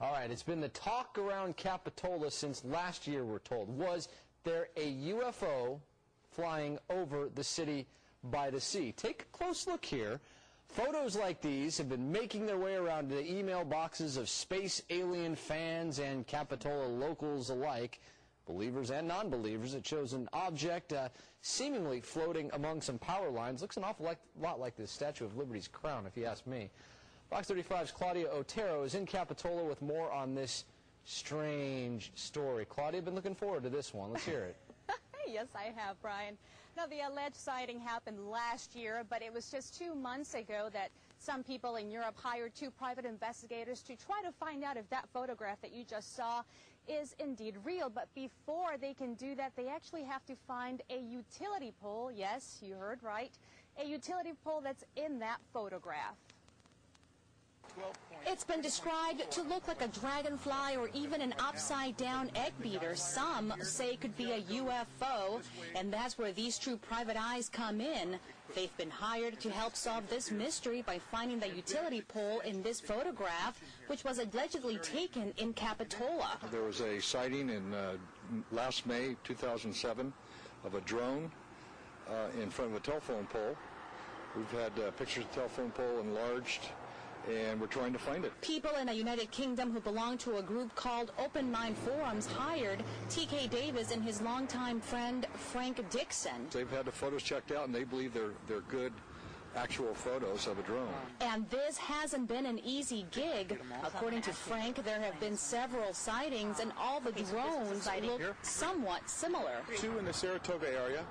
All right, it's been the talk around Capitola since last year, we're told. Was there a UFO flying over the city by the sea? Take a close look here. Photos like these have been making their way around the email boxes of space alien fans and Capitola locals alike, believers and non-believers. It shows an object seemingly floating among some power lines. Looks an awful lot like the Statue of Liberty's crown, if you ask me. Fox 35's Claudia Otero is in Capitola with more on this strange story. Claudia, been looking forward to this one. Let's hear it. Yes, I have, Brian. Now, the alleged sighting happened last year, but it was just 2 months ago that some people in Europe hired 2 private investigators to try to find out if that photograph that you just saw is indeed real. But before they can do that, they actually have to find a utility pole. Yes, you heard right. A utility pole that's in that photograph. It's been described to look like a dragonfly or even an upside-down egg beater. Some say it could be a UFO, and that's where these true private eyes come in. They've been hired to help solve this mystery by finding the utility pole in this photograph, which was allegedly taken in Capitola. There was a sighting in last May 2007 of a drone in front of a telephone pole. We've had pictures of the telephone pole enlarged, and we're trying to find it. People in the United Kingdom who belong to a group called Open Mind Forums hired T.K. Davis and his longtime friend Frank Dixon. They've had the photos checked out, and they believe they're good actual photos of a drone. And this hasn't been an easy gig. According to Frank, there have been several sightings, and all the drones look somewhat similar. 2 in the Saratoga area,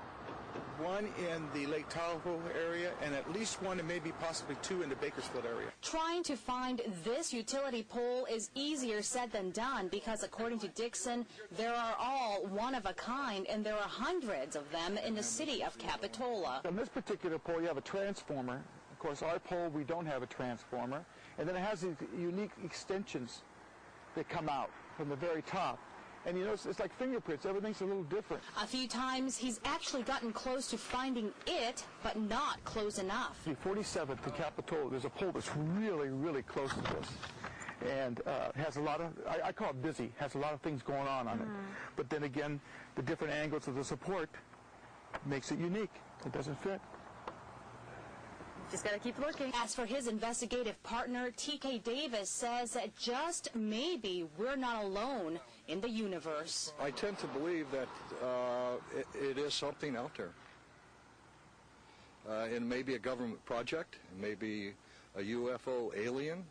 1 in the Lake Tahoe area, and at least 1 and maybe possibly 2 in the Bakersfield area. Trying to find this utility pole is easier said than done because, according to Dixon, there are all one of a kind, and there are hundreds of them in the city of Capitola. On this particular pole, you have a transformer. Of course, our pole, we don't have a transformer. And then it has these unique extensions that come out from the very top. And you know, it's like fingerprints. Everything's a little different. A few times, he's actually gotten close to finding it, but not close enough. The 47th in Capitola, there's a pole that's really, really close to this. And has a lot of, I call it busy, has a lot of things going on it. But then again, the different angles of the support makes it unique. It doesn't fit. Just got to keep looking. As for his investigative partner, T.K. Davis says that just maybe we're not alone in the universe. I tend to believe that it is something out there. It may be a government project, it may be a UFO alien,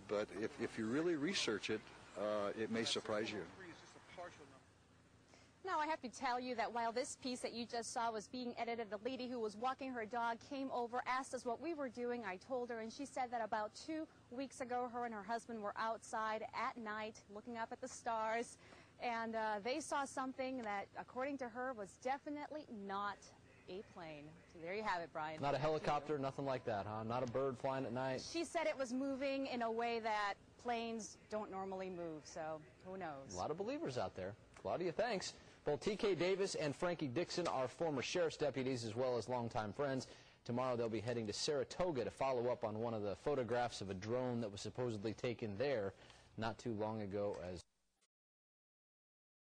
but if you really research it, it may surprise you. Now, I have to tell you that while this piece that you just saw was being edited, the lady who was walking her dog came over, asked us what we were doing. I told her, and she said that about 2 weeks ago, her and her husband were outside at night looking up at the stars, and they saw something that, according to her, was definitely not a plane. So there you have it, Brian. Not a helicopter, nothing like that, huh? Not a bird flying at night? She said it was moving in a way that planes don't normally move, so who knows? A lot of believers out there. Claudia, thanks. Both T.K. Davis and Frankie Dixon are former sheriff's deputies as well as longtime friends. Tomorrow they'll be heading to Saratoga to follow up on one of the photographs of a drone that was supposedly taken there not too long ago as